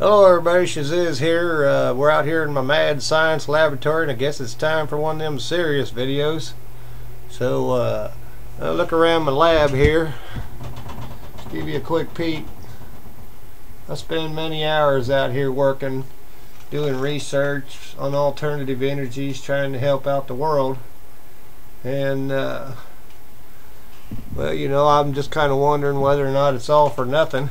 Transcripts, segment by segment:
Hello everybody, Shaziz here. We're out here in my mad science laboratory, and I guess it's time for one of them serious videos. So I'll look around my lab here. Just give you a quick peek. I spend many hours out here working, doing research on alternative energies, trying to help out the world. And well, you know, I'm just kind of wondering whether or not it's all for nothing.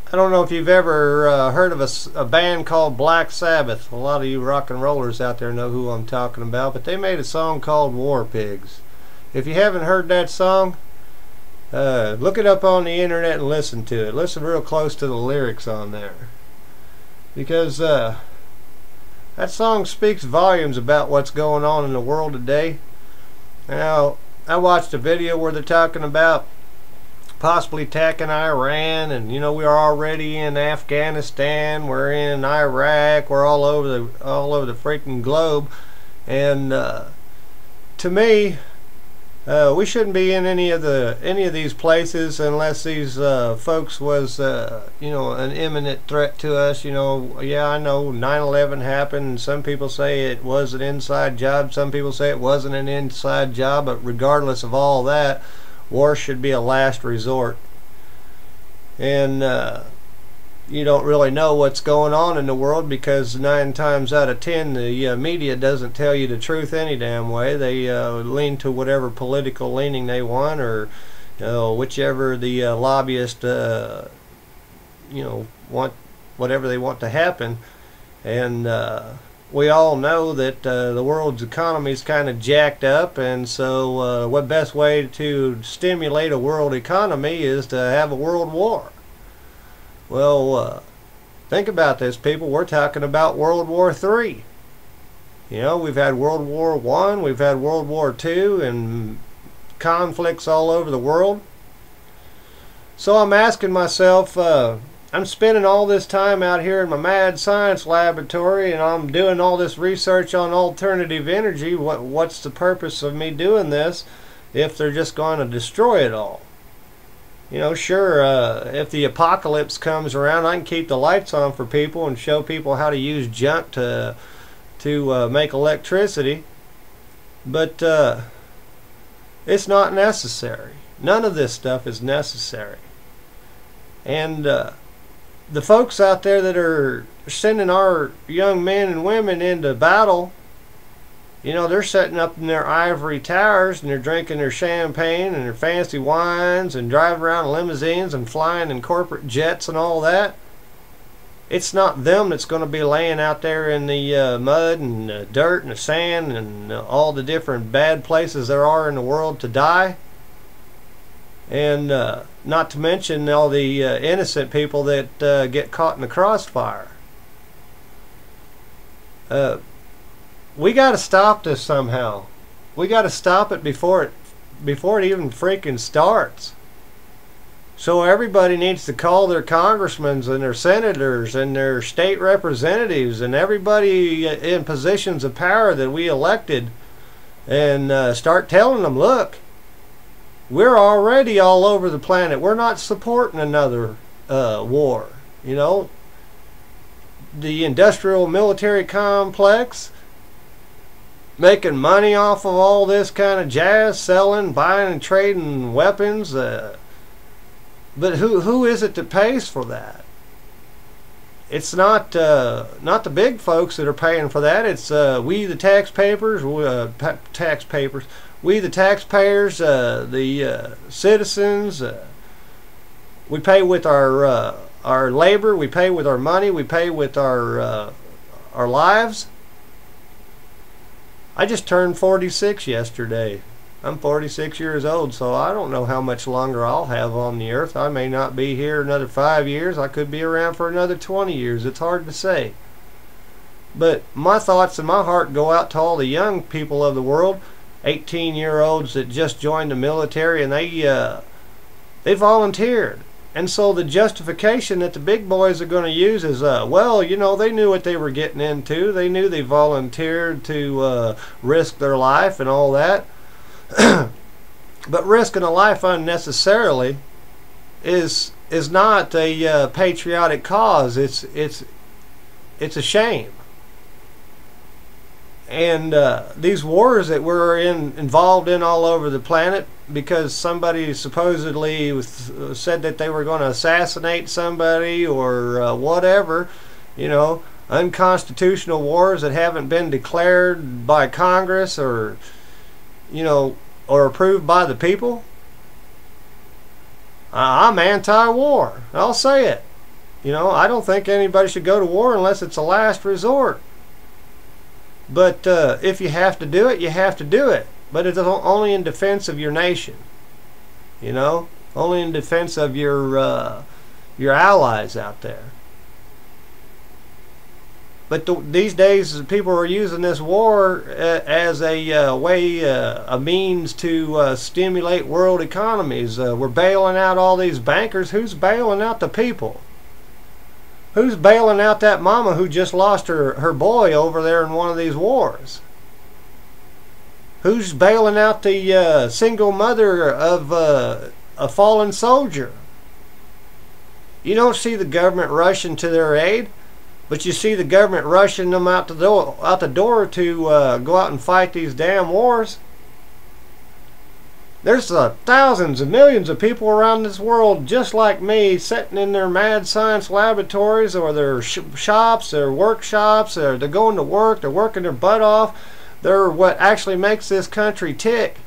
I don't know if you've ever heard of a band called Black Sabbath. A lot of you rock and rollers out there know who I'm talking about, but they made a song called Warpigs. If you haven't heard that song, look it up on the internet and listen to it. Listen real close to the lyrics on there, because that song speaks volumes about what's going on in the world today. Now, I watched a video where they're talking about possibly attacking Iran, and you know, we are already in Afghanistan, we're in Iraq, we're all over the freaking globe. And to me, we shouldn't be in any of these places unless these folks was you know, an imminent threat to us. You know, yeah, I know 9/11 happened, and some people say it was an inside job, some people say it wasn't an inside job, but regardless of all that, war should be a last resort. And you don't really know what's going on in the world, because 9 times out of 10 the media doesn't tell you the truth any damn way. They lean to whatever political leaning they want, or you know, whichever the lobbyists you know, want, whatever they want to happen. And we all know that the world's economy is kind of jacked up, and so what best way to stimulate a world economy is to have a world war. Well, think about this, people. We're talking about World War III. You know, we've had World War I, we've had World War II, and conflicts all over the world. So I'm asking myself, I'm spending all this time out here in my mad science laboratory, and I'm doing all this research on alternative energy. What's the purpose of me doing this if they're just going to destroy it all? You know, sure, if the apocalypse comes around, I can keep the lights on for people and show people how to use junk to make electricity, but it's not necessary. None of this stuff is necessary. And the folks out there that are sending our young men and women into battle, you know, they're setting up in their ivory towers, and they're drinking their champagne and their fancy wines and driving around in limousines and flying in corporate jets and all that. It's not them that's going to be laying out there in the mud and the dirt and the sand and all the different bad places there are in the world to die. And not to mention all the innocent people that get caught in the crossfire. We got to stop this somehow. We got to stop it before it even freaking starts. So everybody needs to call their congressmen and their senators and their state representatives and everybody in positions of power that we elected, and start telling them, look, we're already all over the planet. We're not supporting another war. You know, the industrial military complex, making money off of all this kind of jazz, selling, buying and trading weapons. But who is it that pays for that? It's not the big folks that are paying for that. It's we the taxpayers, we the taxpayers, the citizens. We pay with our labor, we pay with our money, we pay with our lives. I just turned 46 yesterday. I'm 46 years old, so I don't know how much longer I'll have on the earth. I may not be here another 5 years. I could be around for another 20 years. It's hard to say. But my thoughts and my heart go out to all the young people of the world, 18-year-olds that just joined the military, and they volunteered. And so the justification that the big boys are going to use is, well, you know, they knew what they were getting into. They knew they volunteered to risk their life and all that. But risking a life unnecessarily is not a patriotic cause. It's a shame. And these wars that we're involved in all over the planet because somebody supposedly said that they were going to assassinate somebody or whatever, you know, unconstitutional wars that haven't been declared by Congress or, you know, or approved by the people. I'm anti-war. I'll say it. You know, I don't think anybody should go to war unless it's a last resort. But if you have to do it, you have to do it. But it's only in defense of your nation. You know, only in defense of your allies out there. But these days, people are using this war as a way, a means to stimulate world economies. We're bailing out all these bankers. Who's bailing out the people? Who's bailing out that mama who just lost her boy over there in one of these wars? Who's bailing out the single mother of a fallen soldier? You don't see the government rushing to their aid, but you see the government rushing them out the door to go out and fight these damn wars. There's thousands and millions of people around this world just like me sitting in their mad science laboratories or their shops, their workshops, or they're going to work, they're working their butt off. They're what actually makes this country tick.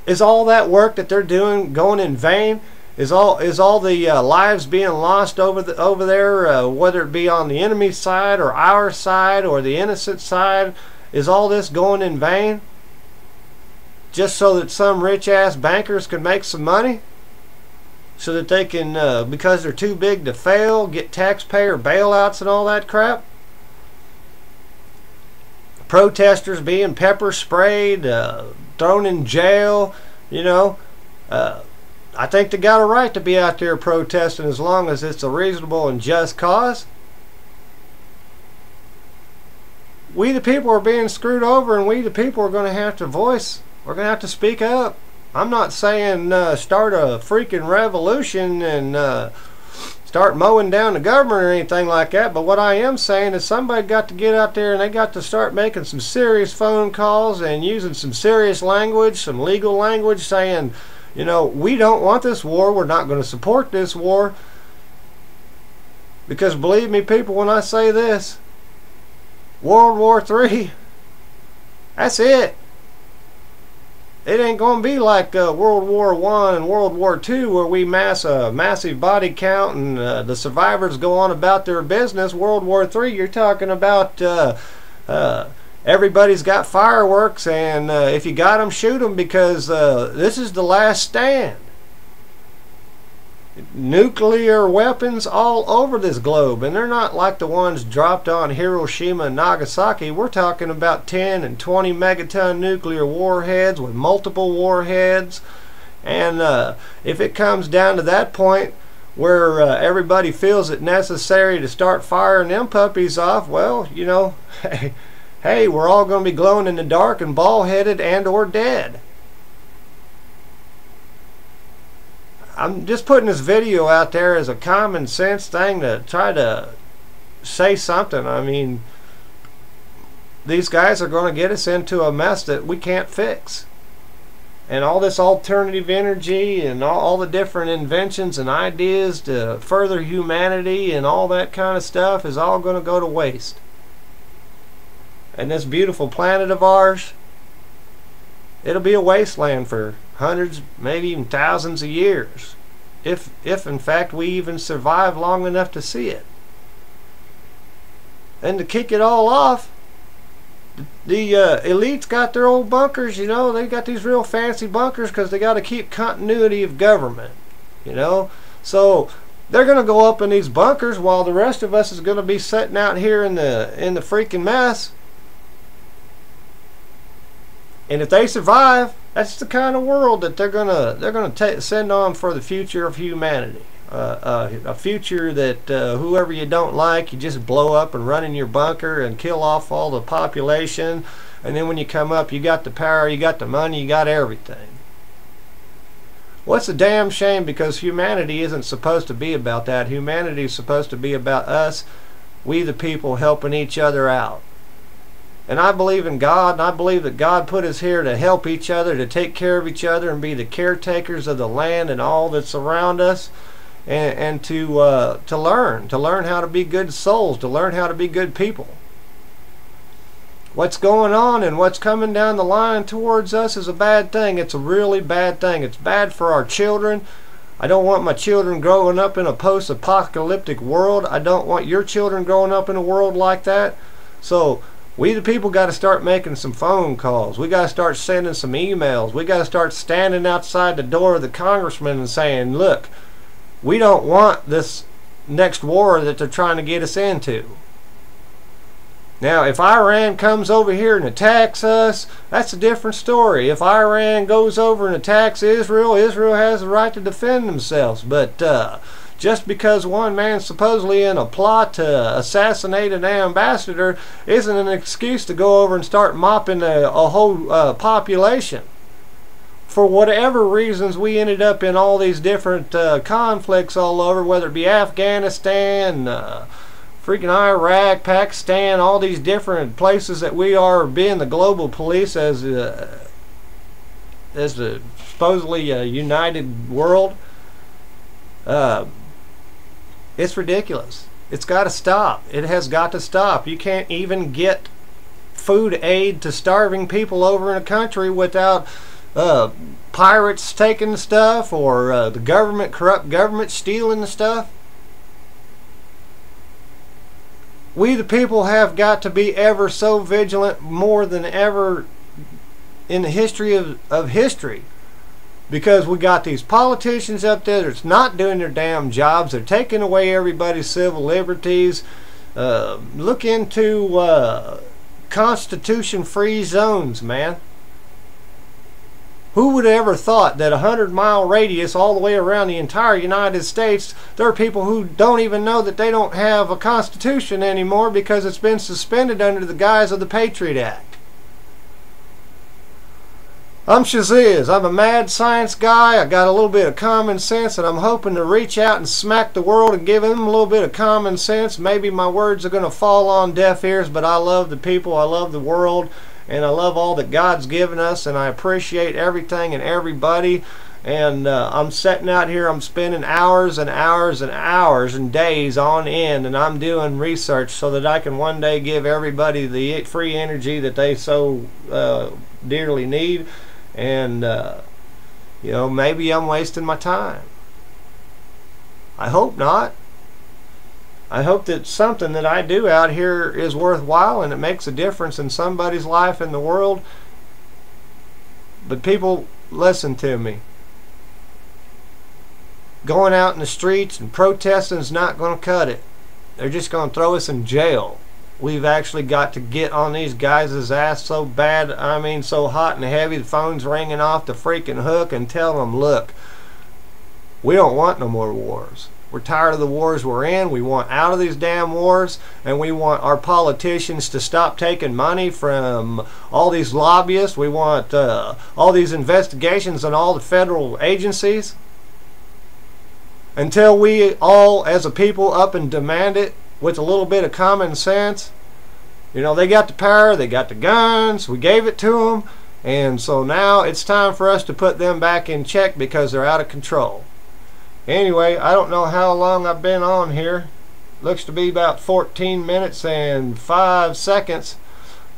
Is all that work that they're doing going in vain? Is all the lives being lost over there, whether it be on the enemy side or our side or the innocent side? Is all this going in vain? Just so that some rich-ass bankers can make some money? So that they can, because they're too big to fail, get taxpayer bailouts and all that crap? Protesters being pepper sprayed, thrown in jail, you know. I think they got a right to be out there protesting as long as it's a reasonable and just cause. We the people are being screwed over, and we the people are going to have to voice. We're going to have to speak up. I'm not saying start a freaking revolution and start mowing down the government or anything like that, but what I am saying is somebody got to get out there and they got to start making some serious phone calls and using some serious language, some legal language, saying, you know, we don't want this war. We're not going to support this war. Because believe me, people, when I say this, World War III, that's it. It ain't going to be like World War I and World War II where we mass a massive body count and the survivors go on about their business. World War III, you're talking about everybody's got fireworks, and if you got them, shoot them, because this is the last stand. Nuclear weapons all over this globe, and they're not like the ones dropped on Hiroshima and Nagasaki. We're talking about 10 and 20 megaton nuclear warheads with multiple warheads. And if it comes down to that point where everybody feels it necessary to start firing them puppies off, well, you know, hey, we're all going to be glowing in the dark and bald-headed and or dead. I'm just putting this video out there as a common sense thing to try to say something. I mean, these guys are going to get us into a mess that we can't fix. And all this alternative energy and all the different inventions and ideas to further humanity and all that kind of stuff is all going to go to waste. And this beautiful planet of ours, it'll be a wasteland for hundreds, maybe even thousands of years, if in fact we even survive long enough to see it. And to kick it all off, the elites got their old bunkers, you know. They got these real fancy bunkers because they got to keep continuity of government, you know. So they're going to go up in these bunkers while the rest of us is going to be sitting out here in the freaking mess. And if they survive, that's the kind of world that they're gonna send on for the future of humanity. A future that whoever you don't like, you just blow up and run in your bunker and kill off all the population. And then when you come up, you got the power, you got the money, you got everything. What's a damn shame, because humanity isn't supposed to be about that. Humanity is supposed to be about us, we the people, helping each other out. And I believe in God, and I believe that God put us here to help each other, to take care of each other, and be the caretakers of the land and all that's around us, and to learn how to be good souls, to learn how to be good people. What's going on and what's coming down the line towards us is a bad thing. It's a really bad thing. It's bad for our children. I don't want my children growing up in a post-apocalyptic world. I don't want your children growing up in a world like that. So we the people got to start making some phone calls. We got to start sending some emails. We got to start standing outside the door of the congressman and saying, look, we don't want this next war that they're trying to get us into. Now, if Iran comes over here and attacks us, that's a different story. If Iran goes over and attacks Israel, Israel has the right to defend themselves. But just because one man's supposedly in a plot to assassinate an ambassador isn't an excuse to go over and start mopping a whole population. For whatever reasons, we ended up in all these different conflicts all over, whether it be Afghanistan, freaking Iraq, Pakistan, all these different places that we are being the global police as the supposedly united world. It's ridiculous. It's got to stop. It has got to stop. You can't even get food aid to starving people over in a country without pirates taking the stuff, or the government, corrupt government, stealing the stuff. We the people have got to be ever so vigilant, more than ever in the history of history. Because we got these politicians up there that's not doing their damn jobs. They're taking away everybody's civil liberties. Look into constitution-free zones, man. Who would have ever thought that a 100-mile radius all the way around the entire United States, there are people who don't even know that they don't have a constitution anymore because it's been suspended under the guise of the Patriot Act. I'm Shaziz. I'm a mad science guy. I got a little bit of common sense, and I'm hoping to reach out and smack the world and give them a little bit of common sense. Maybe my words are going to fall on deaf ears, but I love the people, I love the world, and I love all that God's given us, and I appreciate everything and everybody. And I'm sitting out here, I'm spending hours and hours and hours and days on end, and I'm doing research so that I can one day give everybody the free energy that they so dearly need. And you know, maybe I'm wasting my time. I hope not. I hope that something that I do out here is worthwhile and it makes a difference in somebody's life in the world. But people, listen to me. Going out in the streets and protesting is not going to cut it. They're just going to throw us in jail. We've actually got to get on these guys' ass so bad, I mean so hot and heavy, the phone's ringing off the freaking hook, and tell them, look, we don't want no more wars. We're tired of the wars we're in. We want out of these damn wars, and we want our politicians to stop taking money from all these lobbyists. We want all these investigations on all the federal agencies. Until we all as a people up and demand it with a little bit of common sense. You know, they got the power, they got the guns, we gave it to them, and so now it's time for us to put them back in check because they're out of control. Anyway, I don't know how long I've been on here. Looks to be about 14 minutes and 5 seconds.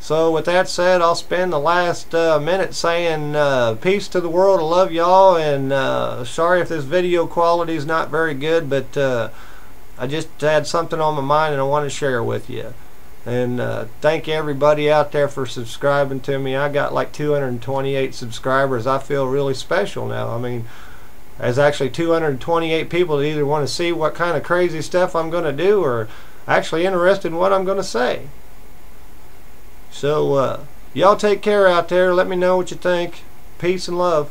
So with that said, I'll spend the last minute saying peace to the world. I love y'all, and sorry if this video quality is not very good, but I just had something on my mind and I want to share with you. And thank everybody out there for subscribing to me. I got like 228 subscribers. I feel really special now. I mean, there's actually 228 people that either want to see what kind of crazy stuff I'm going to do or actually interested in what I'm going to say. So y'all take care out there. Let me know what you think. Peace and love.